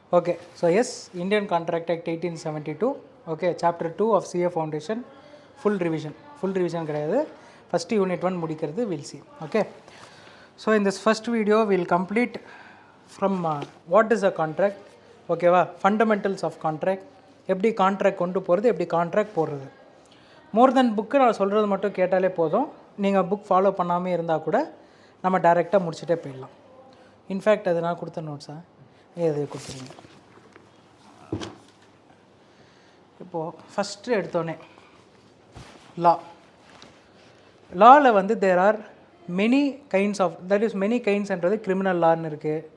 Okay, so yes, Indian Contract Act 1872, okay, chapter 2 of CA Foundation, full revision கிடையாது, first unit 1 முடிக்கிறது, we'll see, okay. So in this first video, we'll complete from what is a contract, okay வா, fundamentals of contract, எப்படி contract கொண்டு போகிறது, எப்படி contract போடுறது. மோர் தென் book நான் சொல்கிறது மட்டும் கேட்டாலே போதும், நீங்கள் புக் ஃபாலோ பண்ணாமல் இருந்தால் கூட நம்ம டைரெக்டாக முடிச்சுட்டே போயிடலாம். இன்ஃபேக்ட் அது நான் கொடுத்த நோட்ஸா எது கொடுத்துருங்க. இப்போது ஃபஸ்ட்டு எடுத்தோடனே லாவில் வந்து there are many kinds of, that is many கைண்ட்ஸ்ன்றது கிரிமினல் லான்னு இருக்குது,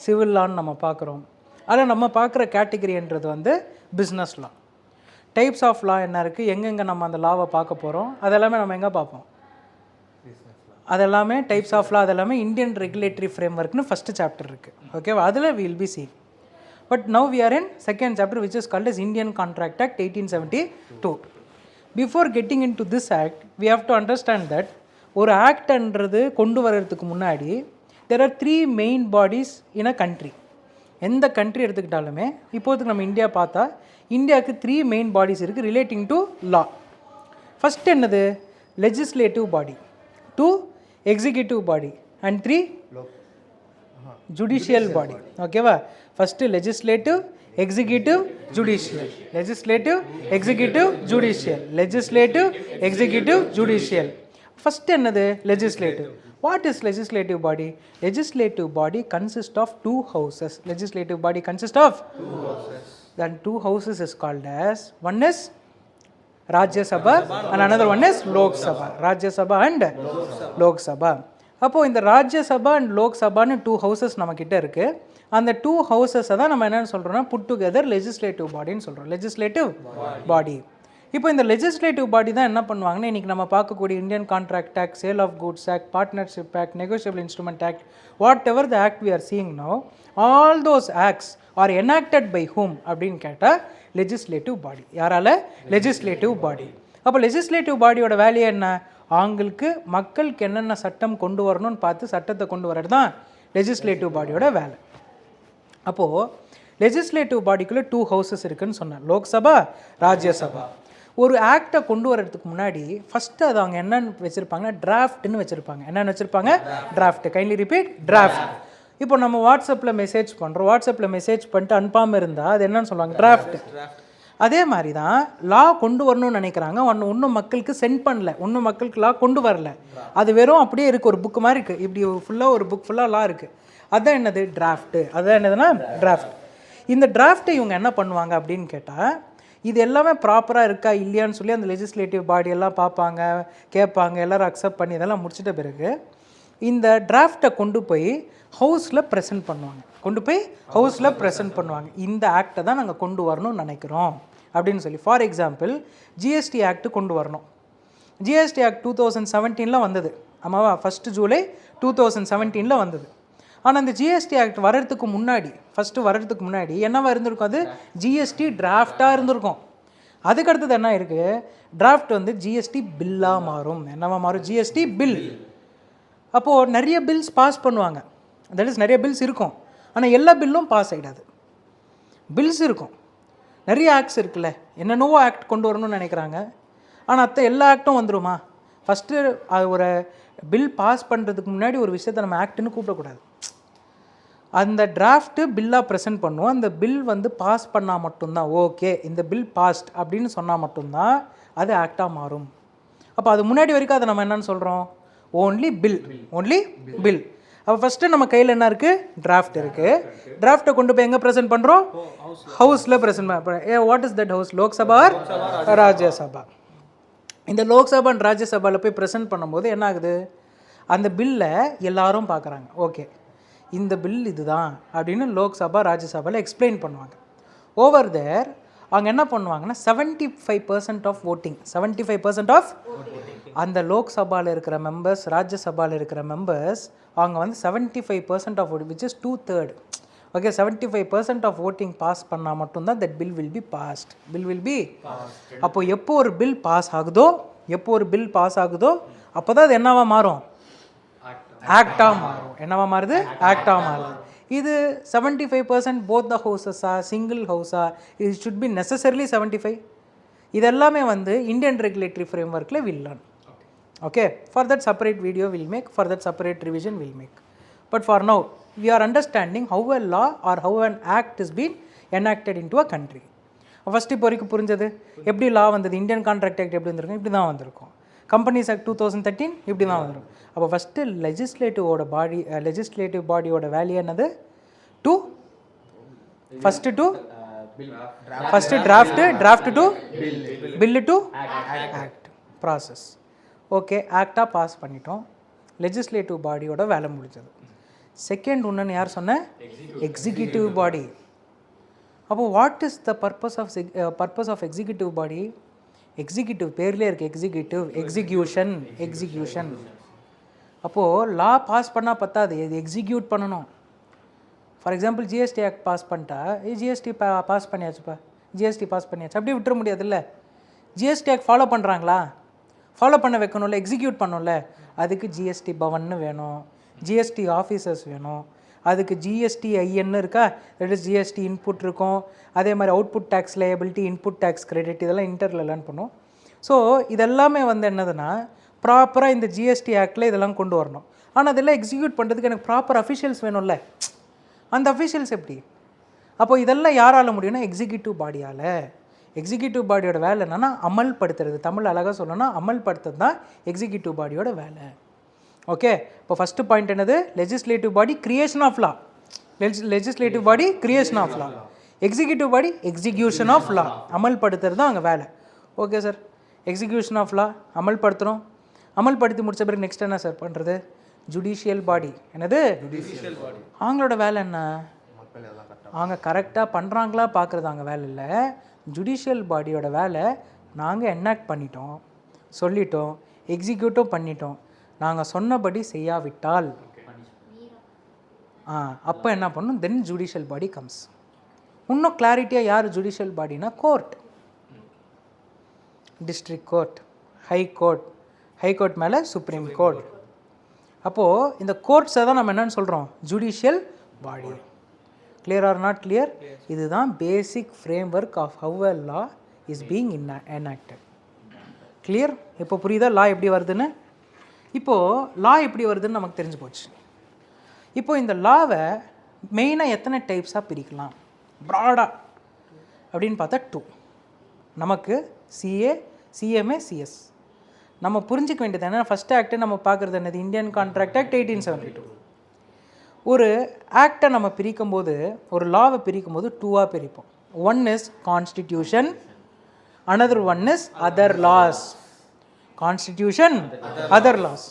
சிவில் லான்னு நம்ம பார்க்குறோம். அதில் நம்ம பார்க்குற கேட்டகரின்றது வந்து business law. Types of law என்ன இருக்குது, எங்கெங்கே நம்ம அந்த லாவை பார்க்க போகிறோம், அதெல்லாமே நம்ம எங்கே பார்ப்போம், அதெல்லாமே டைப்ஸ் ஆஃப் லா, அதெல்லாமே இந்தியன் ரெகுலேட்டரி ஃப்ரேம் ஒர்க்னு ஃபஸ்ட்டு சாப்டர் இருக்குது, ஓகேவா. அதில் will be see. But now we are in second chapter, which is called as Indian Contract Act 1872. Before getting into this act, we have to understand that ஒரு ஆக்ட்ன்றது கொண்டு வர்றதுக்கு முன்னாடி there are three main bodies in a country. எந்த country எடுத்துக்கிட்டாலுமே இப்போதுக்கு நம்ம India பார்த்தா இந்தியாவுக்கு 3 main bodies இருக்குது ரிலேட்டிங் டு லா. ஃபஸ்ட் என்னது, legislative body, 2 executive body and 3 judicial body, ஓகேவா. First legislative, executive, judicial, legislative, executive, judicial, legislative, executive, judicial. First என்னது, legislative. What is legislative body? Legislative body consist of 2 houses. Legislative body consists of 2 houses. Then 2 houses is called as, one is Rajya Sabha and another one is Lok Sabha. Rajya Sabha and Lok Sabha. அப்போது இந்த Rajya Sabha and லோக்சபான்னு 2 houses நம்மக்கிட்ட இருக்குது. அந்த 2 houses தான் நம்ம என்னென்னு சொல்கிறோம்னா put together legislative பாடின்னு சொல்கிறோம், லெஜிஸ்லேட்டிவ் பாடி. இப்போ இந்த லெஜிஸ்லேட்டிவ் பாடி தான் என்ன பண்ணுவாங்கன்னா, இன்றைக்கி நம்ம பார்க்கக்கூடிய Indian contract act, sale of goods act, partnership act, negotiable instrument act, whatever the act we are seeing now, all those acts are enacted by whom அப்படின்னு கேட்டால் லெஜிஸ்லேட்டிவ் பாடி. யாரால? Legislative body. அப்போ legislative பாடியோட value என்ன, அவங்களுக்கு மக்களுக்கு என்னென்ன சட்டம் கொண்டு வரணும்னு பார்த்து சட்டத்தை கொண்டு வர்றது தான் லெஜிஸ்லேட்டிவ் பாடியோட வேலை. அப்போது லெஜிஸ்லேட்டிவ் பாடிக்குள்ளே 2 houses இருக்குதுன்னு சொன்னேன், லோக்சபா, ராஜ்யசபா. ஒரு ஆக்டை கொண்டு வர்றதுக்கு முன்னாடி ஃபஸ்ட்டு அது அவங்க என்னென்னு வச்சுருப்பாங்கன்னா டிராஃப்ட்னு வச்சுருப்பாங்க. என்னென்னு வச்சுருப்பாங்க? டிராஃப்ட். Kindly repeat, draft. இப்போ நம்ம வாட்ஸ்அப்பில் மெசேஜ் பண்ணுறோம், வாட்ஸ்அப்பில் மெசேஜ் பண்ணிட்டு அனுப்பாமல் இருந்தால் அது என்னன்னு சொல்லுவாங்க? டிராஃப்ட். அதே மாதிரி தான் லா கொண்டு வரணும்னு நினைக்கிறாங்க, இன்னும் மக்களுக்கு சென்ட் பண்ணல, இன்னும் மக்களுக்கு லா கொண்டு வரல, அது வெறும் அப்படியே இருக்குது, ஒரு புக்கு மாதிரி இருக்குது, இப்படி ஃபுல்லாக ஒரு புக் ஃபுல்லாக லா இருக்குது. அதுதான் என்னது? டிராஃப்ட்டு. அதுதான் என்னதுன்னா டிராஃப்ட். இந்த டிராஃப்ட்டை இவங்க என்ன பண்ணுவாங்க அப்படின்னு கேட்டால், இது எல்லாமே ப்ராப்பராக இருக்கா இல்லையான்னு சொல்லி அந்த லெஜிஸ்லேட்டிவ் பாடி எல்லாம் பார்ப்பாங்க, கேட்பாங்க, எல்லோரும் அக்செப்ட் பண்ணி இதெல்லாம் முடிச்சிட்ட பிறகு இந்த டிராஃப்டை கொண்டு போய் ஹவுஸில் ப்ரெசென்ட் பண்ணுவாங்க, இந்த ஆக்டை தான் நாங்கள் கொண்டு வரணும்னு நினைக்கிறோம் அப்படின்னு சொல்லி. ஃபார் எக்ஸாம்பிள், ஜிஎஸ்டி ஆக்ட் கொண்டு வரணும். ஜிஎஸ்டி ஆக்ட் 2017 வந்தது, ஆமாவா, 1 ஜூலை 2017 வந்தது. ஆனால் அந்த ஜிஎஸ்டி ஆக்ட் வர்றதுக்கு முன்னாடி, என்னவா இருந்திருக்கும், அது ஜிஎஸ்டி டிராஃப்டாக இருந்திருக்கும். அதுக்கடுத்தது என்ன இருக்குது, டிராஃப்ட் வந்து ஜிஎஸ்டி பில்லாக மாறும். என்னவா மாறும்? GST bill. அப்போது நிறைய பில்ஸ் பாஸ் பண்ணுவாங்க, தட் இஸ் நிறைய பில்ஸ் இருக்கும், ஆனால் எல்லா பில்லும் பாஸ் ஆகிடாது. பில்ஸ் இருக்கும், நிறைய ஆக்ட்ஸ் இருக்குல்ல, என்னென்னவோ ஆக்ட் கொண்டு வரணும்னு நினைக்கிறாங்க, ஆனால் எல்லா ஆக்டும் வந்துடுமா? ஃபஸ்ட்டு அது ஒரு பில் பாஸ் பண்ணுறதுக்கு முன்னாடி ஒரு விஷயத்தை நம்ம ஆக்ட்னு கூப்பிடக்கூடாது. அந்த டிராஃப்ட்டு பில்லாக ப்ரெசென்ட் பண்ணுவோம், அந்த பில் வந்து பாஸ் பண்ணால் மட்டும்தான், ஓகே இந்த பில் பாஸ்ட் அப்படின்னு சொன்னால் மட்டும்தான் அது ஆக்டாக மாறும். அப்போ அது முன்னாடி வரைக்கும் அதை நம்ம என்னன்னு சொல்கிறோம்? Only bill. அப்போ ஃபஸ்ட்டு நம்ம கையில் என்ன இருக்குது? டிராஃப்ட் இருக்குது. டிராஃப்டை கொண்டு போய் எங்கே ப்ரெசென்ட் பண்ணுறோம்? ஹவுஸில் ப்ரெசென்ட் பண்ணுறோம். What is that house? Lok Sabha, Rajya Sabha. இந்த லோக்சபா அண்ட் ராஜ்யசபாவில் போய் ப்ரெசென்ட் பண்ணும்போது என்ன ஆகுது, அந்த பில்லை எல்லாரும் பார்க்குறாங்க, ஓகே இந்த பில் இதுதான் அப்படின்னு லோக்சபா ராஜ்யசபாவில் எக்ஸ்பிளைன் பண்ணுவாங்க. ஓவர் தேர் அவங்க என்ன பண்ணுவாங்கன்னா 75% ஆஃப் ஓட்டிங், 75% ஆஃப் அந்த லோக்சபாவில் இருக்கிற மெம்பர்ஸ், ராஜ்யசபாவில் இருக்கிற மெம்பர்ஸ், அவங்க வந்து 75% of voting, which is 2/3. Okay, 75% of voting pass பண்ணால் மட்டும்தான் that bill will be passed. அப்போ எப்போ ஒரு பில் பாஸ் ஆகுதோ அப்போ தான் அது என்னவா மாறும்? ஆக்டாக மாறும். என்னவா மாறுது? ஆக்டாக மாறுது. இது 75% போத் த ஹவுசஸா சிங்கிள் ஹவுஸா, இது ஷுட் பி நெசசரிலி 75. இதெல்லாமே வந்து இந்தியன் ரெகுலேட்டரி ஃப்ரேம் ஒர்க்கில் will learn. Okay, for that separate video will make, for that separate revision will make. But for now we are understanding how a law or how an act is being enacted into a country. First இப்போ வரைக்கும் புரிஞ்சது எப்படி லா வந்தது. Indian contract act எப்படி வந்திருக்கும், இப்படி தான் வந்திருக்கும். கம்பெனிஸ் ஆக்ட் 2013 இப்படி தான் வந்துடும். அப்போ ஃபஸ்ட்டு லெஜிஸ்லேட்டிவ் பாடியோட வேல்யூ என்னது? First draft to bill to act process. Okay, ஆக்டாக பாஸ் பண்ணிட்டோம். லெஜிஸ்லேட்டிவ் பாடியோட வேலை முடிஞ்சது. செகண்ட் ஒன்றுன்னு யார் சொன்ன? Executive body. அப்போது what is the purpose of executive body? Executive பேர்லேயே இருக்குது, எக்ஸிக்யூஷன். அப்போது லா பாஸ் பண்ணால் பத்தாது, இது எக்ஸிக்யூட் பண்ணணும். For example GST act pass பண்ணிட்டா, ஜிஎஸ்டி பாஸ் பண்ணியாச்சுப்பா, ஜிஎஸ்டி பாஸ் பண்ணியாச்சு, அப்படியே விட்டுற முடியாதுல்ல. ஜிஎஸ்டி ஆக்ட் ஃபாலோ பண்ணுறாங்களா? ஃபாலோ பண்ண வைக்கணும்ல, எக்ஸிக்யூட் பண்ணணும்ல. அதுக்கு ஜிஎஸ்டி பவன்னு வேணும், ஜிஎஸ்டி ஆஃபீஸர்ஸ் வேணும், அதுக்கு ஜிஎஸ்டி ஐஎன்னு இருக்கா, தட் இஸ் ஜிஎஸ்டி இன்புட் இருக்கும். அதே மாதிரி output tax liability, input tax credit, இதெல்லாம் இன்டரில் லேர்ன் பண்ணும். ஸோ இதெல்லாமே வந்து என்னதுன்னா ப்ராப்பராக இந்த ஜிஎஸ்டி ஆக்டில் இதெல்லாம் கொண்டு வரணும். ஆனால் அதெல்லாம் எக்ஸிக்யூட் பண்ணுறதுக்கு எனக்கு ப்ராப்பர் அஃபிஷியல்ஸ் வேணும்ல. அந்த அஃபிஷியல்ஸ் எப்படி? அப்போது இதெல்லாம் யாரால் முடியும்னா எக்ஸிக்யூட்டிவ் பாடியால். எக்ஸிக்யூட்டிவ் பாடியோட வேலை என்னென்னா அமல்படுத்துறது. தமிழ் அழகாக சொல்லணும்னா அமல்படுத்துறது தான் எக்ஸிக்யூட்டிவ் பாடியோட வேலை. ஓகே, இப்போ ஃபஸ்ட்டு பாயிண்ட் என்னது? Legislative body creation of law. Legislative body creation of law, executive body execution of law, அமல்படுத்துறது தான் அங்கே வேலை. Okay sir, execution of law அமல்படுத்துகிறோம். அமல்படுத்தி முடிச்ச பிறகு நெக்ஸ்ட் என்ன சார் பண்ணுறது? Judicial body. என்னது? அவங்களோட வேலை என்ன? அவங்க கரெக்டாக பண்ணுறாங்களா பார்க்குறது அவங்க வேலை இல்லை. ஜுடிஷியல் பாடியோட வேலை நாங்கள் என்னாக்ட் பண்ணிட்டோம், சொல்லிட்டோம், எக்ஸிக்யூட்டும் பண்ணிட்டோம், நாங்கள் சொன்னபடி செய்யாவிட்டால் அப்போ என்ன பண்ணணும்? Then judicial body comes. இன்னும் கிளாரிட்டியாக யார் ஜுடிஷியல் பாடினா? Court, district court, high court மேலே சுப்ரீம் கோர்ட். அப்போது இந்த கோர்ட்ஸை தான் நம்ம என்னென்னு சொல்கிறோம்? Judicial body. Clear or not clear? இதுதான் basic framework of how a law is being enacted. Clear? இப்போ புரியுதா லா எப்படி வருதுன்னு? இப்போது லா எப்படி வருதுன்னு நமக்கு தெரிஞ்சு போச்சு. இப்போது இந்த லாவை மெயினாக எத்தனை டைப்ஸாக பிரிக்கலாம் ப்ராடாக அப்படின்னு பார்த்தா 2. நமக்கு சிஏ, சிஎம்ஏ, சிஎஸ். நம்ம புரிஞ்சிக்க வேண்டியது என்ன? ஃபஸ்ட் ஆக்ட்டு நம்ம பார்க்குறது என்னது? Indian contract act 1872. ஒரு ஆக்டை நம்ம பிரிக்கும் போது, ஒரு லாவை பிரிக்கும் போது 2ஆக பிரிப்போம். One is constitution, another one is other laws. Constitution, other laws.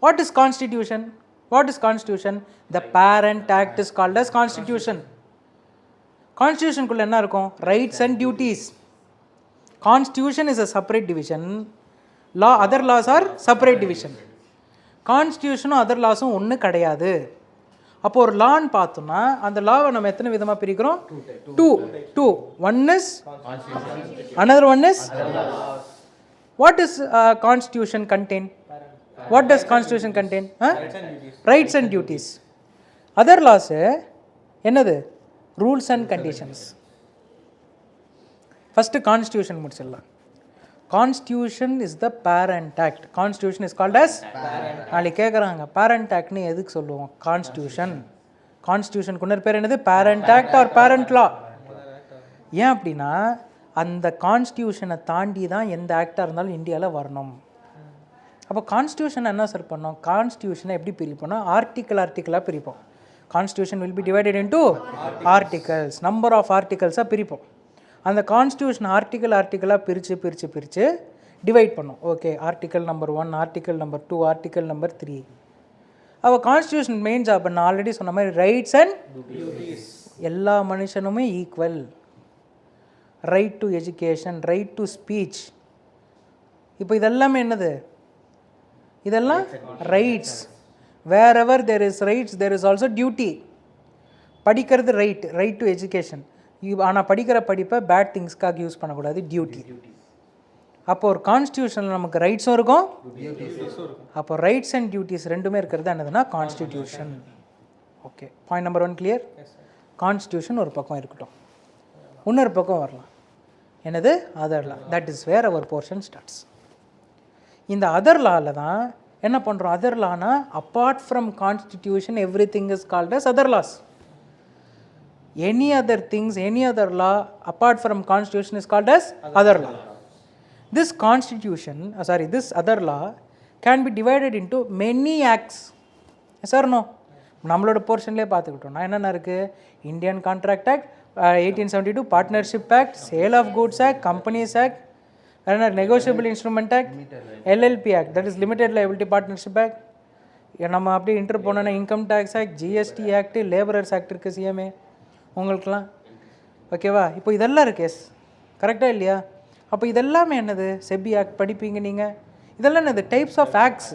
What is constitution? The parent act is called as constitution. Constitution குள்ள என்ன இருக்கும்? Rights and duties. Constitution is a separate division. Other laws are separate division. Constitution other laws ஒன்று கிடையாது. அப்போ ஒரு லான்னு பார்த்தோம்னா அந்த லாவை நம்ம எத்தனை விதமாக பிரிக்கிறோம்? 2. One is, another one is. What does constitution contain? What does constitution contain? Rights and duties. Other laws என்னது? Rules and conditions. First constitution முடிச்சிடலாம். Constitution is the parent act. Constitution is called as நாளைக்கு கேட்குறாங்க parent actனு எதுக்கு சொல்லுவோம்? Constitution குன்னர் பேர் என்னது? parent act or parent law. ஏன் அப்படின்னா அந்த கான்ஸ்டியூஷனை தாண்டி தான் எந்த ஆக்டாக இருந்தாலும் இந்தியாவில் வரணும். அப்போ கான்ஸ்டியூஷன் என்ன சார் பண்ணோம்? கான்ஸ்டியூஷனை எப்படி பிரிப்போம்னா ஆர்டிக்கலாக பிரிப்போம். Constitution will be divided into articles, number of ஆர்டிகல்ஸாக பிரிப்போம். அந்த கான்ஸ்டியூஷன் ஆர்டிக்கலாக பிரித்து டிவைட் பண்ணோம். Okay, article number 1, article number 2, article number 3. அப்போ கான்ஸ்டியூஷன் மெயின் ஜாப் நான் ஆல்ரெடி சொன்ன மாதிரி ரைட்ஸ் அண்ட் எல்லா மனுஷனுமே equal. Right to education, right to speech. இப்போ இதெல்லாமே என்னது? இதெல்லாம் rights. Wherever there is rights there is also duty. படிக்கிறது ரைட் டு எஜுகேஷன். ஆனால் படிக்கிற படிப்பை பேட் திங்ஸ்க்காக யூஸ் பண்ணக்கூடாது, டியூட்டி. அப்போ ஒரு கான்ஸ்டியூஷனில் நமக்கு ரைட்ஸும் இருக்கும், அப்போ ரைட்ஸ் அண்ட் டியூட்டிஸ் ரெண்டுமே இருக்கிறது என்னதுன்னா constitution. Okay, point number 1 clear. Constitution ஒரு பக்கம் இருக்கட்டும், இன்னொரு பக்கம் வரலாம். என்னது? Other law. That is where our portion starts. இந்த அதர் லாவில் தான் என்ன பண்ணுறோம்? அதர் லானா apart from constitution everything is called as other laws. Any other things, any other law apart from constitution is called as other law. This constitution, this other law can be divided into many acts. Yes or no? நம்மளோட போர்ஷன்லேயே பார்த்துக்கிட்டோம்னா என்னென்ன இருக்குது? Indian contract act, 1872, partnership act, sale of goods act, companies act, என்ன negotiable instrument act, LLP act, that is limited liability partnership act. நம்ம அப்படியே inter போனோன்னா income tax act, GST act, labourers act இருக்குது CMA உங்களுக்குலாம். ஓகேவா? இப்போ இதெல்லாம் இருக்குது. எஸ், கரெக்டாக இல்லையா? அப்போ இதெல்லாமே என்னது? செபி ஆக்ட் படிப்பீங்க நீங்கள். இதெல்லாம் என்னது? Types of acts.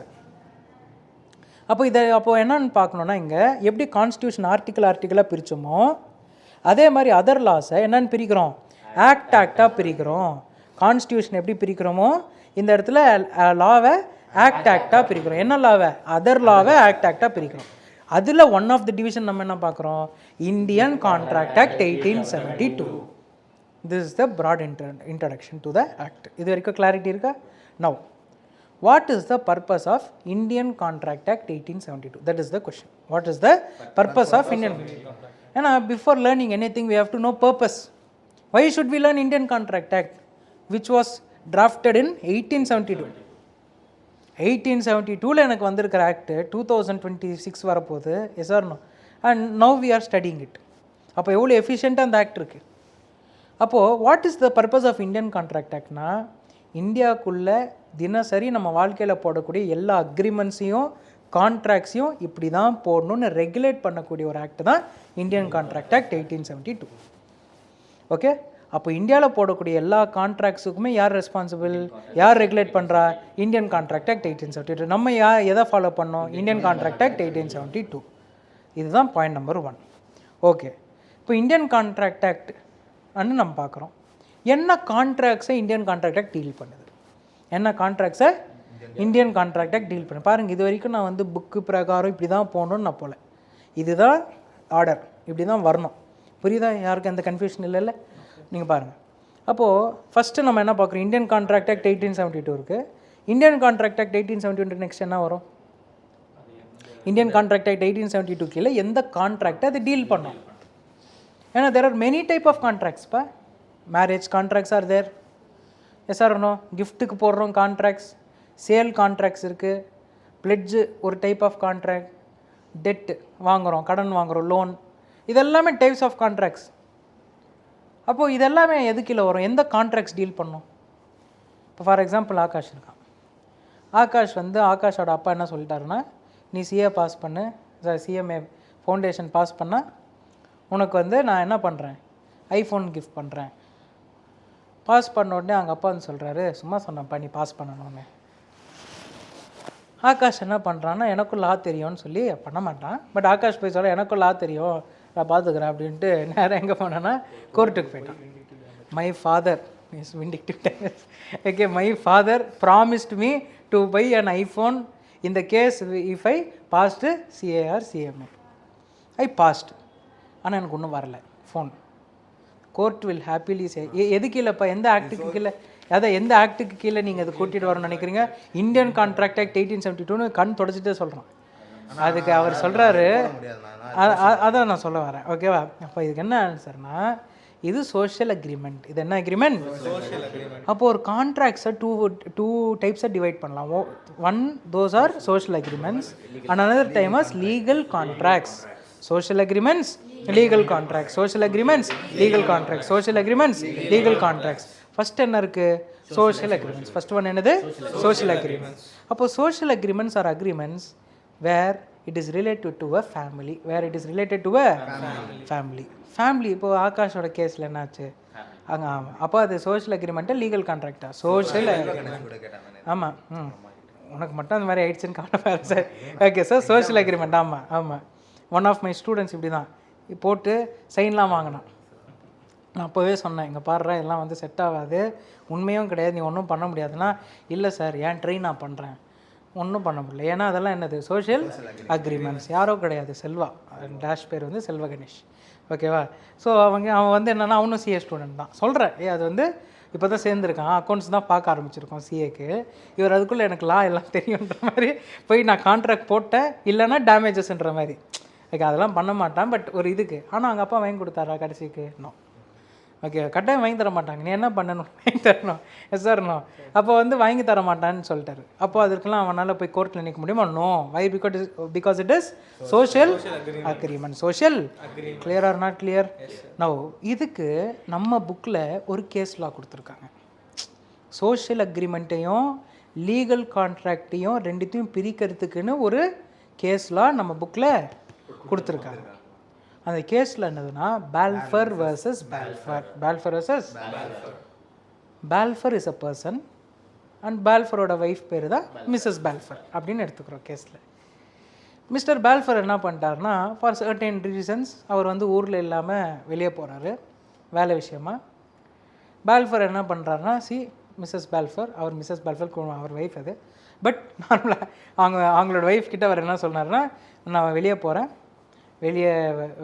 அப்போது என்னன்னு பார்க்கணுன்னா, இங்கே எப்படி கான்ஸ்டியூஷன் ஆர்டிக்கலாக பிரித்தோமோ அதே மாதிரி அதர் லாஸை என்னன்னு பிரிக்கிறோம்? ஆக்டாக பிரிக்கிறோம். கான்ஸ்டியூஷன் எப்படி பிரிக்கிறோமோ இந்த இடத்துல லாவை ஆக்டாக பிரிக்கிறோம். என்ன லாவை? அதர் லாவை ஆக்டாக பிரிக்கிறோம். அதில் ஒன் ஆஃப் தி டிவிஷன் நம்ம என்ன பார்க்குறோம்? Indian contract act 1872. This is the broad introduction to the act. இது வரைக்கும் clarity இருக்கா? Now, what is the purpose of Indian Contract Act 1872? That is the question. What is the purpose of Indian Contract Act? And before learning anything, we have to know purpose. Why should we learn Indian Contract Act, which was drafted in 1872? 1872 எனக்கு வந்திருக்கிற act 2026 வரப்போகுது. Yes or no? And now we are studying it. அப்போ எவ்வளோ எஃபிஷியண்ட்டாக அந்த act இருக்குது. அப்போது what is the purpose of Indian contract ஆக்ட்னா, இந்தியாவுக்குள்ளே தினசரி நம்ம வாழ்க்கையில் போடக்கூடிய எல்லா அக்ரிமெண்ட்ஸையும் கான்ட்ராக்ட்ஸையும் இப்படி தான் போடணும்னு ரெகுலேட் பண்ணக்கூடிய ஒரு ஆக்ட் தான் இந்தியன் கான்ட்ராக்ட் ஆக்ட் 1872. ஓகே, அப்போ இந்தியாவில் போடக்கூடிய எல்லா கான்ட்ராக்ட்ஸுக்குமே யார் ரெஸ்பான்சிபிள்? யார் ரெகுலேட் பண்ணுறா? Indian contract act 1872. நம்ம எதை ஃபாலோ பண்ணோம்? Indian contract act 1872. இதுதான் பாயிண்ட் நம்பர் 1. ஓகே, இப்போ இந்தியன் கான்ட்ராக்ட் ஆக்ட் அன்னு நம்ம பார்க்குறோம். என்ன கான்ட்ராக்ட்ஸை இந்தியன் கான்ட்ராக்ட் ஆக்ட் டீல் பண்ணுது? என்ன கான்ட்ராக்ட்ஸை இந்தியன் கான்ட்ராக்ட் ஆக்ட் டீல் பண்ணு? பாருங்கள், இது வரைக்கும் நான் வந்து புக்கு பிரகாரம் இப்படி தான் போகணுன்னு நான் போகல. இதுதான் ஆர்டர், இப்படி தான் வரணும். புரியுதா? யாருக்கும் எந்த கன்ஃபியூஷன் இல்லைல்ல? நீங்கள் பாருங்கள். அப்போது ஃபஸ்ட்டு நம்ம என்ன பார்க்குறோம்? இந்தியன் கான்ட்ராக்ட் ஆக்ட் 1872 இருக்குது. இந்தியன் கான்ட்ராக்ட் ஆக்ட் 1872 நெக்ஸ்ட் என்ன வரும்? இந்தியன் கான்ட்ராக்ட் ஆக்ட் 1872 கீழே எந்த கான்ட்ராக்டை அது டீல் பண்ணோம்? ஏன்னா there are many type of contracts. Marriage contracts are there. Yes or no? கிஃப்ட்டுக்கு போடுறோம் கான்ட்ராக்ட்ஸ், சேல் கான்ட்ராக்ட்ஸ் இருக்குது, பிளெட்ஜு ஒரு டைப் ஆஃப் கான்ட்ராக்ட், டெட்டு வாங்குகிறோம், கடன் வாங்குகிறோம், லோன், இதெல்லாமே டைப்ஸ் ஆஃப் கான்ட்ராக்ட்ஸ். அப்போது இதெல்லாமே எது கீழே வரும்? எந்த கான்ட்ராக்ட்ஸ் டீல் பண்ணோம்? இப்போ ஃபார் எக்ஸாம்பிள் ஆகாஷ் இருக்கான். ஆகாஷோட அப்பா என்ன சொல்லிட்டாருன்னா, நீ சிஏ பாஸ் பண்ணு, சிஎம்ஏ ஃபவுண்டேஷன் பாஸ் பண்ணால் உனக்கு வந்து நான் என்ன பண்ணுறேன்? ஐஃபோன் கிஃப்ட் பண்ணுறேன். பாஸ் பண்ண உடனே அவங்க அப்பா வந்து சொல்கிறாரு, சும்மா சொன்னப்பா நீ பாஸ் பண்ணணும்னு. ஆகாஷ் என்ன பண்ணுறான்னா, எனக்கும் லா தெரியும்னு சொல்லி பண்ண மாட்டான். பட் ஆகாஷ் போய் சொல்ல, எனக்கும் லா தெரியும், நான் பார்த்துக்கிறேன் அப்படின்ட்டு நேரம் எங்கே போனேன்னா கோர்ட்டுக்கு போயிட்டான். My father is vindictive. Okay, my father promised me to buy an iPhone in the case if I passed CA or CMA. I passed, ஆனால் எனக்கு ஒன்றும் வரல phone. Court will happily say, எது கீழேப்பா? எந்த ஆக்டுக்கு கீழே? எந்த ஆக்டுக்கு கீழே நீங்கள் அதை கூட்டிகிட்டு வரணும்னு நினைக்கிறீங்க? இந்தியன் கான்ட்ராக்ட் ஆக்ட் 1872 கண் தொடச்சிட்டே சொல்கிறான். அதுக்கு அவர் சொல்கிறாரு, அதான் நான் சொல்ல வரேன். ஓகேவா? அப்போ இதுக்கு என்ன ஆன்சர்னா, இது சோஷியல் அக்ரிமெண்ட். இது என்ன அக்ரிமெண்ட்? அப்போது ஒரு கான்ட்ராக்ட்ஸை டூ டைப்ஸை டிவைட் பண்ணலாம். One, those are social agreements, and another time as legal contracts. Social agreements, legal contracts. Social agreements, legal contracts. Social agreements, legal contracts. First என்ன இருக்கு? Social agreements. First one என்னது? Social agreements. அப்போ social agreements are agreements where it is related to a family. Where it is related to a family. Family. இப்போ ஆகாஷோட கேஸில் என்னாச்சு? அங்கே ஆமாம். அப்போ அது சோஷியல் அக்ரிமெண்ட்டு லீகல் கான்ட்ராக்டா? சோஷியல் ஆமாம். உனக்கு மட்டும் அந்த மாதிரி ஆயிடுச்சுன்னு காட்ட sir. Okay sir, social agreement. ஆமாம் ஆமாம். ஒன் ஆஃப் மை ஸ்டூடெண்ட்ஸ் இப்படி தான் போட்டு சைன்லாம் வாங்கினான். நான் அப்போவே சொன்னேன், இங்கே பாடுறேன் இதெல்லாம் வந்து செட் ஆகாது, உண்மையும் கிடையாது, நீ ஒன்றும் பண்ண முடியாதுன்னா, இல்லை சார் என் ட்ரெயின் நான் பண்ணுறேன், ஒன்றும் பண்ண முடியல. ஏன்னா அதெல்லாம் என்னது சோஷியல் அக்ரிமெண்ட்ஸ். யாரோ கிடையாது, செல்வா, டேஷ் பேர் வந்து செல்வ கணேஷ். ஓகேவா? ஸோ அவன் வந்து என்னென்னா அவனும் சிஏ ஸ்டூடெண்ட் தான். சொல்கிறேன், அது வந்து இப்போ தான் சேர்ந்துருக்கான், அக்கௌண்ட்ஸ் தான் பார்க்க ஆரம்பிச்சிருக்கோம் சிஏக்கு. இவர் அதுக்குள்ளே எனக்கு லா எல்லாம் தெரியுன்ற மாதிரி போய் நான் கான்ட்ராக்ட் போட்டேன், இல்லைன்னா டேமேஜஸ்ன்ற மாதிரி. ஓகே, அதெல்லாம் பண்ண மாட்டான். பட் ஒரு இதுக்கு ஆனால் அவங்க அப்பா வாங்கி கொடுத்தாரா கடைசிக்கு? நோ. ஓகே, கட்டாயம் வாங்கி தர மாட்டாங்க. நீ என்ன பண்ணணும், வாங்கி தரணும். Yes sir no. அப்போ வந்து வாங்கி தர மாட்டான்னு சொல்லிட்டாரு. அப்போ அதுக்கெல்லாம் அவனால் போய் கோர்ட்டில் நிற்க முடியுமா? No. Why? Because it is social agreement. Social clear or not clear? No. இதுக்கு நம்ம புக்கில் ஒரு கேஸ் லா கொடுத்துருக்காங்க. சோஷியல் அக்ரிமெண்ட்டையும் லீகல் கான்ட்ராக்டையும் ரெண்டுத்தையும் பிரிக்கிறதுக்குன்னு ஒரு கேஸ் லா நம்ம புக்கில் கொடுத்துருக்காங்க. அந்த கேஸில் என்னதுன்னா Balfour versus Balfour. Balfour versus Balfour is a person and பால்ஃபரோட ஒய்ஃப் பேர் தான் மிஸ்ஸஸ் பால்ஃபர் அப்படின்னு எடுத்துக்கிறோம் கேஸில். மிஸ்டர் பால்ஃபர் என்ன பண்ணிட்டாருன்னா, ஃபார் சர்டன் ரீசன்ஸ் அவர் வந்து ஊரில் இல்லாமல் வெளியே போகிறாரு வேலை விஷயமா. பால்ஃபர் என்ன பண்ணுறாருன்னா, மிஸ்ஸஸ் பால்ஃபர், அவர் மிஸ்ஸஸ் பால்ஃபர் அவர் ஒய்ஃப் அது. பட் நார்மலாக அவங்களோட ஒய்ஃப் கிட்ட அவர் என்ன சொன்னார்னா, நான் வெளியே போகிறேன், வெளியே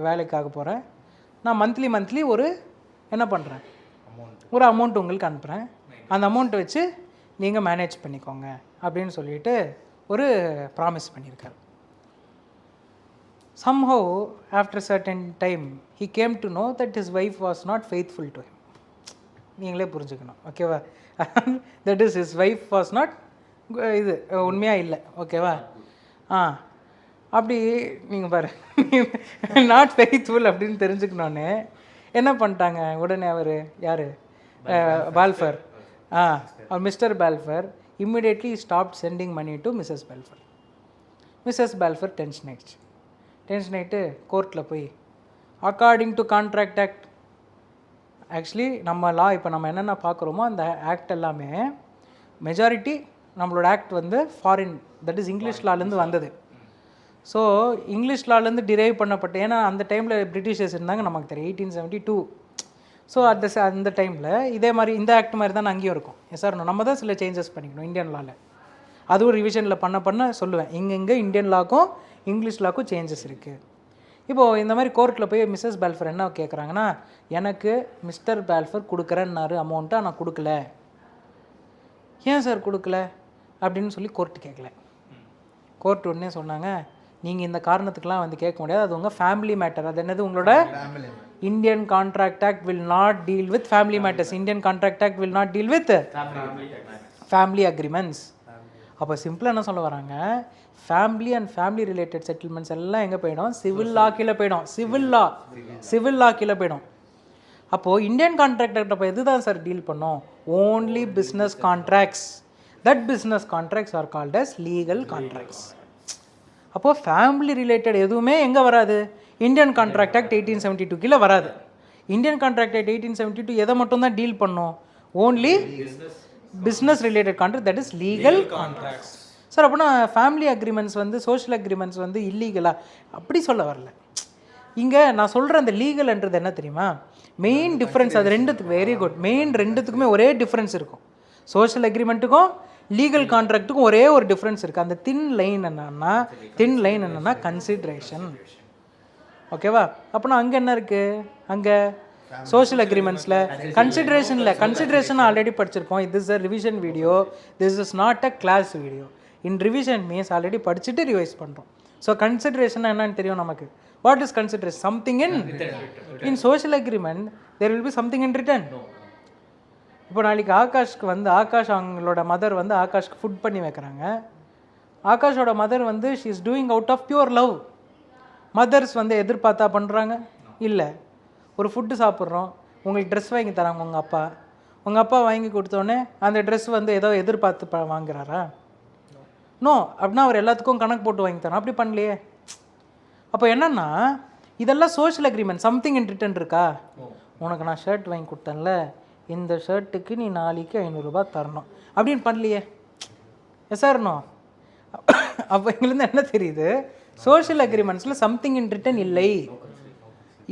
வேலைக்காக போகிறேன், நான் மந்த்லி ஒரு என்ன பண்ணுறேன், ஒரு அமௌண்ட் உங்களுக்கு அனுப்புகிறேன், அந்த அமௌண்ட்டை வச்சு நீங்கள் மேனேஜ் பண்ணிக்கோங்க அப்படின்னு சொல்லிட்டு ஒரு ப்ராமிஸ் பண்ணியிருக்காரு. somehow after certain time he came to know that his wife was not faithful to him. நீங்களே புரிஞ்சுக்கணும். ஓகேவா? That is his wife was not இது உண்மையாக இல்லை. ஓகேவா? அப்படி நீங்கள் பாரு, நாட் ஃபெய்த்ஃபுல் அப்படின்னு தெரிஞ்சுக்கணுன்னு என்ன பண்ணிட்டாங்க உடனே அவர் யார், Balfour, Mr Balfour immediately stop sending money to Mrs Balfour. Mrs Balfour tension ஆகிட்டு கோர்ட்டில் போய் according to contract act, actually நம்ம லா இப்போ நம்ம என்னென்ன பார்க்குறோமோ அந்த ஆக்ட் எல்லாமே மெஜாரிட்டி நம்மளோட ஆக்ட் வந்து ஃபாரின், தட் இஸ் இங்கிலீஷ் லாலேருந்து வந்தது. ஸோ இங்கிலீஷ் லாலேருந்து டிரைவ் பண்ணப்பட்ட, ஏன்னா அந்த டைமில் பிரிட்டிஷர்ஸ் இருந்தாங்க நமக்கு தெரியும், 1872. ஸோ அந்த டைமில் இதே மாதிரி இந்த ஆக்ட் மாதிரி தான் அங்கேயும் இருக்கும். எஸ் சார், நம்ம தான் சில சேஞ்சஸ் பண்ணிக்கணும் இந்தியன் லாவில். அதுவும் ரிவிஷனில் பண்ண சொல்லுவேன், இங்கே இந்தியன் லாக்கும் இங்கிலீஷ் லாக்கும் சேஞ்சஸ் இருக்குது. இப்போது இந்த மாதிரி கோர்ட்டில் போய் மிஸ்ஸஸ் பால்ஃபர் என்ன கேட்குறாங்கன்னா, எனக்கு மிஸ்டர் பால்ஃபர் கொடுக்குறேன்னாரு அமௌண்ட்டை, நான் கொடுக்கல. ஏன் சார் கொடுக்கல அப்படின்னு சொல்லி கோர்ட்டு கேட்கல. கோர்ட் உடனே சொன்னாங்க, நீங்கள் இந்த காரணத்துக்கெலாம் வந்து கேட்க முடியாது, அது உங்கள் ஃபேமிலி மேட்டர். அது என்னது, உங்களோட Indian contract act will not deal with family matters. Indian contract act will not deal with family agreements. அப்போ சிம்பிளாக என்ன சொல்ல வராங்க, family and family related settlements எல்லாம் எங்கே போயிடும், சிவில் லா கீழே போயிடும். சிவில் லா கீழே போயிடும். அப்போது இந்தியன் கான்ட்ராக்ட் ஆக்ட் அப்போ எது தான் சார் டீல் பண்ணோம், only business contracts. That business contracts are called as legal contracts. அப்போது ஃபேமிலி ரிலேட்டட் எதுவுமே எங்கே வராது, இந்தியன் கான்ட்ராக்ட் ஆக்ட் 1872 கீழே வராது. இந்தியன் கான்ட்ராக்ட் ஆக்ட் 1872 எதை மட்டும் தான் டீல் பண்ணோம், only business related contract, that is legal contracts. Sir அப்படின்னா ஃபேமிலி அக்ரிமெண்ட்ஸ் வந்து சோஷியல் அக்ரிமெண்ட்ஸ் வந்து இல்லீகலா, அப்படி சொல்ல வரல. இங்கே நான் சொல்கிற அந்த லீகல்ன்றது என்ன தெரியுமா, மெயின் டிஃப்ரென்ஸ் அது ரெண்டுத்துக்கு, வெரி குட், மெயின் ரெண்டுத்துக்குமே ஒரே டிஃப்ரென்ஸ் இருக்கும். சோஷியல் அக்ரிமெண்ட்டுக்கும் லீகல் கான்ட்ராக்ட்டுக்கும் ஒரே ஒரு டிஃப்ரென்ஸ் இருக்குது. அந்த தின் லைன் என்னன்னா கன்சிட்ரேஷன். ஓகேவா? அப்போனா அங்கே என்ன இருக்குது, அங்கே சோஷியல் அக்ரிமெண்ட்ஸில் கன்சிட்ரேஷன் ஆல்ரெடி படிச்சிருக்கோம். இது is a revision video, this is not a class video. In revision means already படிச்சுட்டு ரிவைஸ் பண்ணுறோம். ஸோ கன்சிட்ரேஷன் என்னன்னு தெரியும் நமக்கு. What is consideration? Something in social agreement there will be something in return. இப்போ நாளைக்கு ஆகாஷ்க்கு வந்து அவங்களோட மதர் வந்து ஆகாஷ்க்கு ஃபுட் பண்ணி வைக்கிறாங்க. ஆகாஷோட மதர் வந்து she is doing out of pure love. Mothers வந்து எதிர்பார்த்தா பண்ணுறாங்க இல்லை. ஒரு ஃபுட்டு சாப்பிட்றோம், உங்களுக்கு ட்ரெஸ் வாங்கி தராங்க உங்கள் அப்பா வாங்கி கொடுத்தோடனே அந்த ட்ரெஸ் வந்து ஏதோ எதிர்பார்த்து வாங்குறாரா? நோ. அப்படின்னா அவர் எல்லாத்துக்கும் கணக்கு போட்டு வாங்கி தரோம், அப்படி பண்ணலையே. அப்போ என்னென்னா இதெல்லாம் social agreement. Something in return இருக்கா, உனக்கு நான் ஷர்ட் வாங்கி கொடுத்தேன்ல, இந்த ஷர்ட்டுக்கு நீ நாளைக்கு 500 ரூபா தரணும் அப்படின்னு பண்ணலையே. Yes sir no. அப்போ எங்களுக்கு என்ன தெரியுது, சோஷியல் அக்ரிமெண்ட்ஸில் சம்திங் இன் ரிட்டர்ன் இல்லை.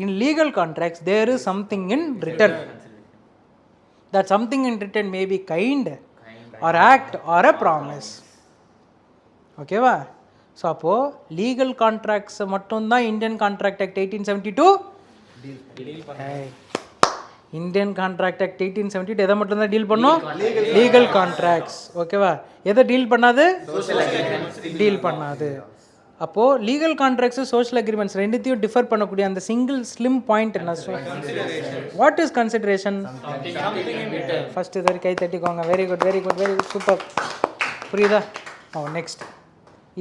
In legal contracts there is something in return. That something in return may be kind or act or a promise. ஓகேவா? ஸோ அப்போது லீகல் கான்ட்ராக்ட்ஸை மட்டும்தான் Indian contract act 1872 Indian contract act 1872 எதை மட்டும்தான் deal பண்ணும்? Legal contracts. ஓகேவா? எதை deal பண்ணாது? டீல் பண்ணாது. அப்போது லீகல் கான்ட்ராக்ட்ஸு சோஷியல் அக்ரிமெண்ட்ஸ் ரெண்டுத்தையும் டிஃபர் பண்ணக்கூடிய அந்த சிங்கிள் ஸ்லிம் பாயிண்ட் என்ன? What is consideration? ஃபஸ்ட்டு இது கை தட்டிக்கோங்க. Very good, very good, very good, super. புரியுதா? நெக்ஸ்ட்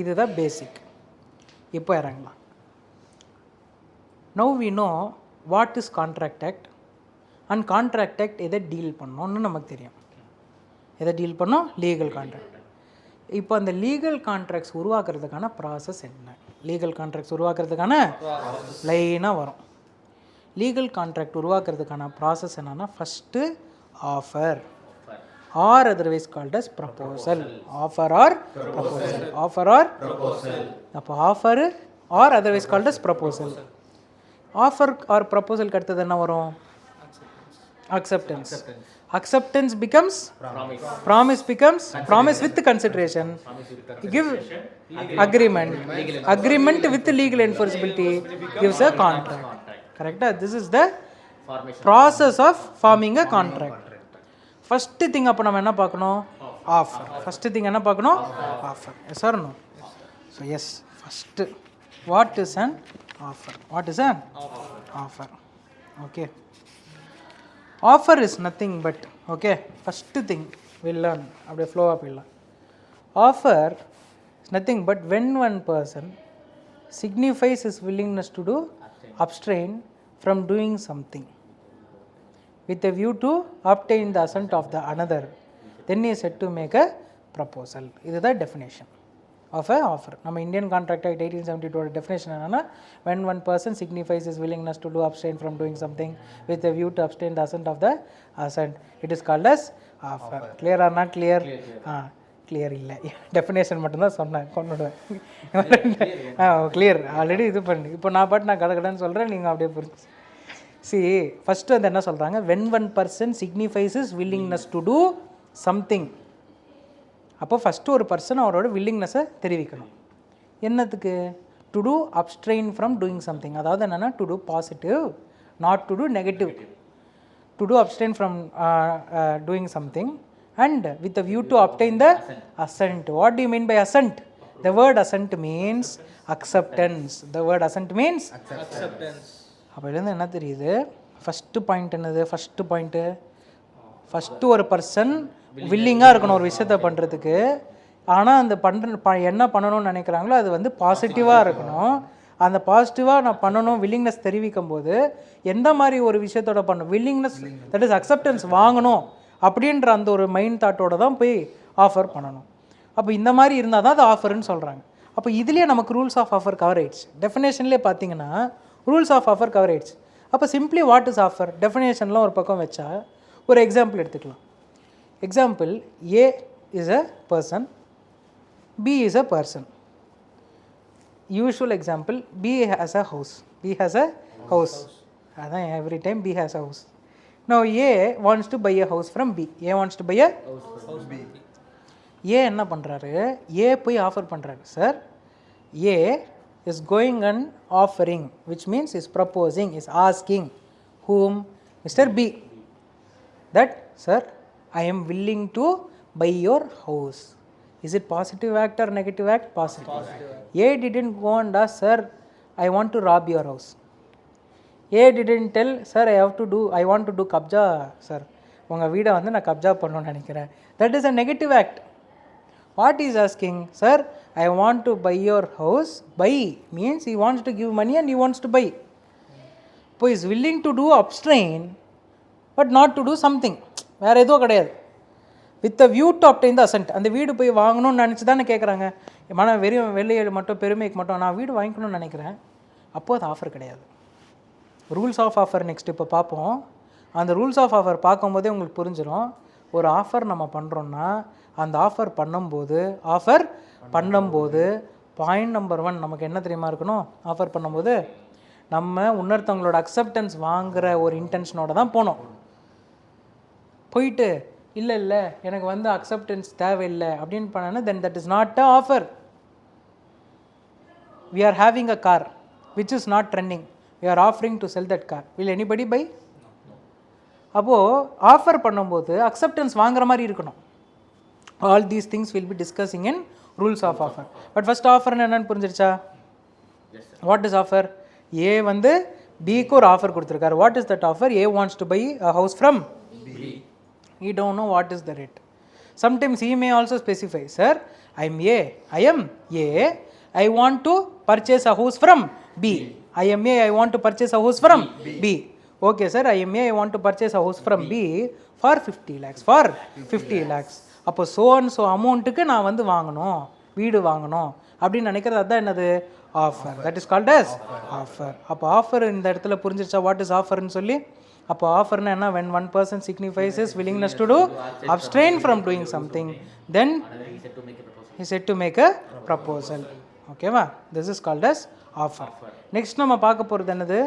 இதுதான் பேசிக். இப்போ இறங்கலாம். Now we know what is contract act and contract act எதை டீல் பண்ணோன்னு நமக்கு தெரியும். எதை டீல் பண்ணோம்? Legal contract. இப்போ அந்த லீகல் கான்ட்ராக்ட்ஸ் உருவாக்குறதுக்கான ப்ராசஸ் என்ன? லீகல் கான்ட்ராக்ட்ஸ் உருவாக்குறதுக்கான லைனாக வரும். லீகல் கான்ட்ராக்ட் உருவாக்குறதுக்கான ப்ராசஸ் என்னென்னா, first offer or otherwise called as proposal. Offer or proposal. Offer or proposal. அப்போ offer or otherwise called as proposal. Offer or ப்ரப்போசலுக்கு அடுத்தது என்ன வரும்? Acceptance. Acceptance becomes promise becomes promise with consideration. Give agreement. Agreement with legal enforceability gives a contract. Correct? This is the process of forming a contract. First thing அப்போ நம்ம என்ன பார்க்கணும்? Offer. First thing என்ன பார்க்கணும்? Offer. Yes or no? So yes, first what is an offer? What is an offer? Okay, offer is nothing but, okay, first thing will learn. அப்படியே ஃப்ளோவாக போயிடலாம். Offer is nothing but when one person signifies his willingness to do abstain from doing something with a view to obtain the assent of the another, then he is said to make a proposal. இது தான் definition of a offer. நம்ம Indian contract act 1872 definition என்னென்னா, when one person signifies his willingness to do abstain from doing something with a view to obtain the assent of the assent, it is called as offer. Clear or not clear? Clear இல்லை, definition மட்டும்தான் சொன்னேன், கொண்டுடுவேன். Clear already இது பண்ணி. இப்போ நான் பாட்டு நான் கடைன்னு சொல்கிறேன், நீங்கள் அப்படியே புரிஞ்சு. ஃபஸ்ட்டு வந்து என்ன சொல்கிறாங்க, when one person signifies is willingness to do something. அப்போ ஃபஸ்ட்டு ஒரு பர்சன் அவரோட வில்லிங்னஸை தெரிவிக்கணும். என்னத்துக்கு? To do abstain from doing something. அதாவது என்னென்னா, to do positive, not to do negative. To do abstain from doing something and with a view to obtain the assent. What do you mean by assent? The word assent means acceptance. The word assent means acceptance. அப்போ இதுலேருந்து என்ன தெரியுது? First point என்னது? First ஒரு person வில்லிங்காக இருக்கணும் ஒரு விஷயத்தை பண்ணுறதுக்கு. ஆனால் அந்த என்ன பண்ணணும்னு நினைக்கிறாங்களோ அது வந்து பாசிட்டிவாக இருக்கணும். அந்த பாசிட்டிவாக நான் பண்ணணும் வில்லிங்னஸ் தெரிவிக்கும் போது எந்த மாதிரி ஒரு விஷயத்தோட பண்ணணும்? வில்லிங்னஸ், தட் இஸ் அக்செப்டன்ஸ் வாங்கணும் அப்படின்ற அந்த ஒரு மைண்ட் தாட்டோடு தான் போய் ஆஃபர் பண்ணணும். அப்போ இந்த மாதிரி இருந்தால் தான் அது ஆஃபர்னு சொல்கிறாங்க. அப்போ இதுலேயே நமக்கு ரூல்ஸ் ஆஃப் ஆஃபர் கவரேஜ் டெஃபினேஷன்லேயே பார்த்தீங்கன்னா ரூல்ஸ் ஆஃப் ஆஃபர் கவரேஜ். அப்போ சிம்பிளி வாட் இஸ் ஆஃபர் டெஃபினேஷன்லாம் ஒரு பக்கம் வச்சா ஒரு எக்ஸாம்பிள் எடுத்துக்கலாம். Example, A is a person, B is a person. Usual example, B has a house. அதான் every time B has a house. Now A wants to buy a house from B. A wants to buy a house from B. A என்ன பண்ணுறாரு? A போய் offer பண்ணுறாரு. Sir, A is going and offering, which means is proposing, is asking whom? Mr. B. That, sir, I am willing to buy your house. Is it positive act or negative act? Positive. A didn't go and ask, sir, I want to rob your house. A didn't tell, sir, I want to do கப்ஜா sir, உங்கள் வீடை வந்து நான் கப்ஜா பண்ணணும்னு நினைக்கிறேன். That is a negative act. What is asking, sir, I want to buy your house. Buy means he wants to give money and he wants to buy. இப்போ is willing to do abstain but not to do something. வேறு எதுவும் கிடையாது. With a view to obtain the assent. அந்த வீடு போய் வாங்கணும்னு நினச்சி தானே கேட்குறாங்க. வெறும் வெளியே மட்டும் பெருமைக்கு மட்டும் நான் வீடு வாங்கிக்கணும்னு நினைக்கிறேன். அப்போது அது ஆஃபர் கிடையாது. ரூல்ஸ் ஆஃப் ஆஃபர் நெக்ஸ்ட் இப்போ பார்ப்போம். அந்த ரூல்ஸ் ஆஃப் ஆஃபர் பார்க்கும்போதே உங்களுக்கு புரிஞ்சிடும். ஒரு ஆஃபர் நம்ம பண்ணுறோன்னா அந்த ஆஃபர் பண்ணும்போது பாயிண்ட் நம்பர் 1 நமக்கு என்ன தெரியுமா இருக்கணும்? ஆஃபர் பண்ணும்போது நம்ம இன்னொருத்தவங்களோட அக்செப்டன்ஸ் வாங்குகிற ஒரு இன்டென்ஷனோட தான் போனோம். போயிட்டு இல்லை எனக்கு வந்து அக்செப்டன்ஸ் தேவையில்லை அப்படின்னு பண்ணனா then that is not a offer. we are having a car which is not trending. We are offering to sell that car. Will anybody buy? அப்போது ஆஃபர் பண்ணும்போது அக்செப்டன்ஸ் வாங்குற மாதிரி இருக்கணும். All these things will be discussing in rules of offer. But first ஆஃபர்னு என்னென்னு புரிஞ்சிருச்சா? What is offer? A வந்து பிக்கு ஒரு ஆஃபர் கொடுத்துருக்காரு. What is that offer? A wants to buy a house from B. He don't know what is the rate. Sometimes he may also specify, sir, I am A, I want to purchase a house from B. I am A, I want to purchase a house from B. Okay sir, I am A, I want to purchase a house from B for 50 lakhs. For 50 lakhs. அப்போ so and so அமௌண்ட்டுக்கு நான் வந்து வாங்கணும், வீடு வாங்கணும் அப்படின்னு நினைக்கிறது அதுதான் என்னது? Offer. That is called as offer. அப்போ ஆஃபர் இந்த இடத்துல புரிஞ்சிருச்சா வாட் இஸ் ஆஃபர்னு சொல்லி? அப்போ ஆஃபர்னா என்ன? when one person signifies his willingness to do abstain from doing something, then he said to make a proposal. ஓகேவா? this is called as offer. Next நம்ம பார்க்க போகிறது என்னது?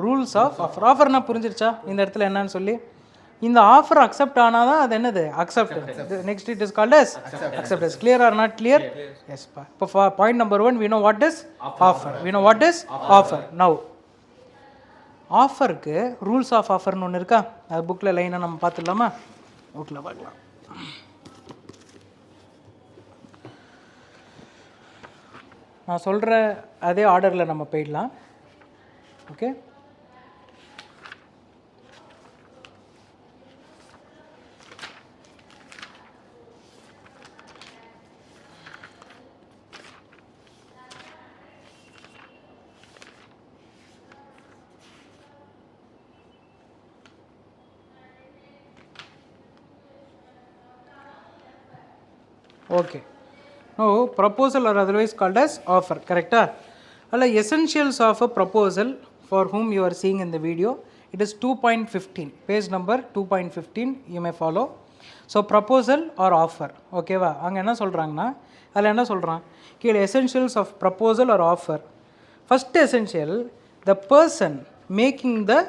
Rules of offer. ஆஃபர்னா புரிஞ்சிருச்சா இந்த இடத்துல என்னன்னு சொல்லி? இந்த ஆஃபர் அக்செப்ட் ஆனால் தான் அது என்னது? Acceptance. Next it is called as acceptance. Clear or not clear? Yes பா. இப்போ point number 1 we know what is offer. we know what is offer. now ஆஃபருக்கு ரூல்ஸ் ஆஃப் ஆஃபர்னு ஒன்று இருக்கா? அது புக்கில் லைனாக நம்ம பார்த்துடலாமா? புக்கில் பார்க்கலாம். நான் சொல்கிற அதே ஆர்டரில் நம்ம போயிடலாம். Okay, okay. Now proposal or otherwise called as offer, correct? All essentials of a proposal for whom you are seeing in the video, it is 2.15, page number 2.15, you may follow. So proposal or offer, okay va? அங்கே என்ன சொல்கிறாங்கன்னா அதில் என்ன சொல்கிறான் கீழே? essentials of proposal or offer. First essential, the person making the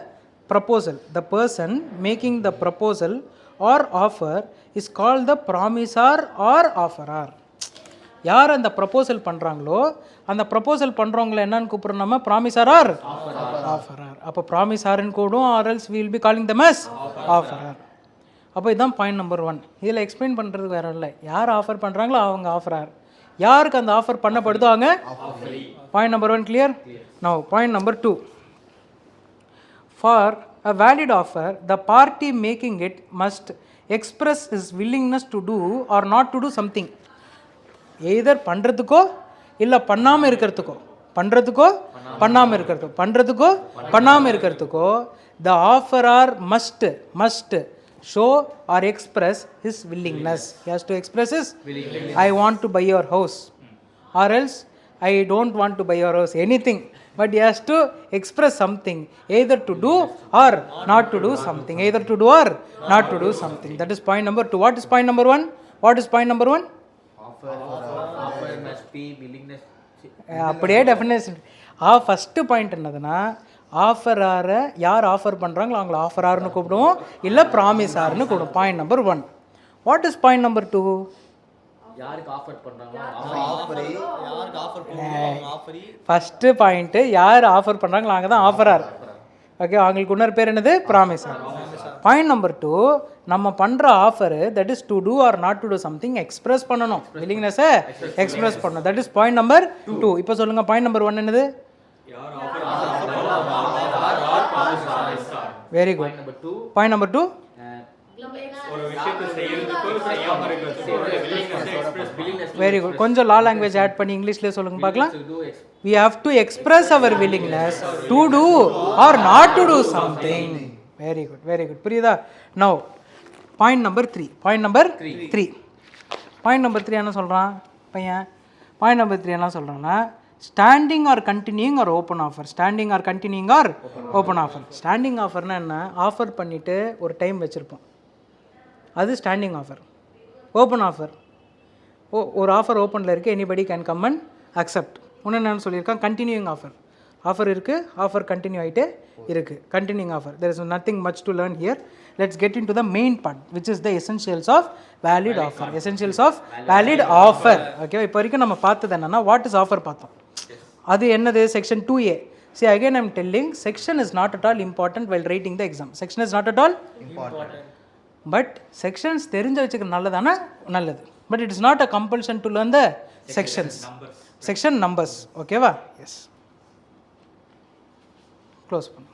proposal or offer is called the promisor or offerer. யார் அந்த proposal பண்ணுறாங்களோ அந்த ப்ரப்போசல் பண்ணுறவங்கள என்னன்னு கூப்பிட்றோம் நம்ம? Promisor or offeror. அப்போ ப்ராமிசார்னு கூடும், or else will be calling them as offeror. அப்போ இதுதான் பாயிண்ட் நம்பர் 1. இதில் எக்ஸ்பிளைன் பண்ணுறதுக்கு வேறு இல்லை. யார் ஆஃபர் பண்ணுறாங்களோ அவங்க ஆஃபரர், யாருக்கு அந்த ஆஃபர் பண்ணப்படுதோ அவங்க. Point number 1 clear? Now point number 2. For a valid offer, the party making it must express his willingness to do or not to do something. either பண்ணுறதுக்கோ இல்லை பண்ணாமல் இருக்கிறதுக்கோ, பண்ணுறதுக்கோ பண்ணாமல் இருக்கிறதுக்கோ the offerer must show or express his willingness. He has to express his willingness. I want to buy your house, or else I don't want to buy your house, anything. But he has to express something, either to do or not to do something. Either to do or not to do something. That is point number 2. What is point number 1? What is point number 1? Offer must be willingness. அப்படியே definition. First point என்னதுன்னா, ஆஃபராரை யார் offer பண்ணுறாங்களோ அவங்கள ஆஃபரார்னு கூப்பிடுவோம், இல்லை ப்ராமிஸார்னு கூப்பிடுவோம். Point number 1. What is point number 2? First point யார் offer பண்ணுறாங்களோ அவங்க தான் ஆஃபரார். ஓகே, அவங்களுக்கு இன்னொரு பேர் என்னது? ப்ராமிஸார். பாயிண்ட் நம்பர் 2, நம்ம பண்ணுற offer that is to do or not to do something express பண்ணணும், வில்லிங்னஸை எக்ஸ்பிரஸ் பண்ணணும். That is point number 2. இப்போ சொல்லுங்கள் பாயிண்ட் நம்பர் 1 என்னது? Very good. Point number 2, very good. கொஞ்சம் லா லாங்குவேஜ் ஆட் பண்ணி இங்கிலீஷ்லேயே சொல்லுங்க பார்க்கலாம். We have to express our willingness to do or not to do something. Very good, very good. புரியுதா? Now point number 3. Point number 3 என்ன சொல்கிறான் பையன்? Point number 3 என்ன சொல்கிறான்னா, standing or continuing or open offer. Standing or continuing or open offer. Standing ஆஃபர்னா என்ன? Offer பண்ணிவிட்டு ஒரு டைம் வச்சுருப்போம், அது ஸ்டாண்டிங் ஆஃபர். ஓப்பன் ஆஃபர், ஒரு ஆஃபர் ஓப்பனில் இருக்குது, anybody can come and accept. ஒன்று என்னென்னு சொல்லியிருக்கான்? Continuing offer. ஆஃபர் இருக்குது, ஆஃபர் கண்டினியூ ஆகிட்டே இருக்குது, continuing offer. There is nothing much to learn here. Let's get into the main part which is the essentials of valid offer. Essentials of valid offer. Okay, இப்போ வரைக்கும் நம்ம பார்த்தது என்னென்னா what is offer பார்த்தோம். அது என்னது section 2A. See again I am telling section is not at all important while writing the exam. Section is not at all important. But sections தெரிஞ்சு வச்சுக்க நல்லதானா நல்லது. But it is not a compulsion to learn the sections. Section numbers. ஓகேவா? S. Close பண்ணு.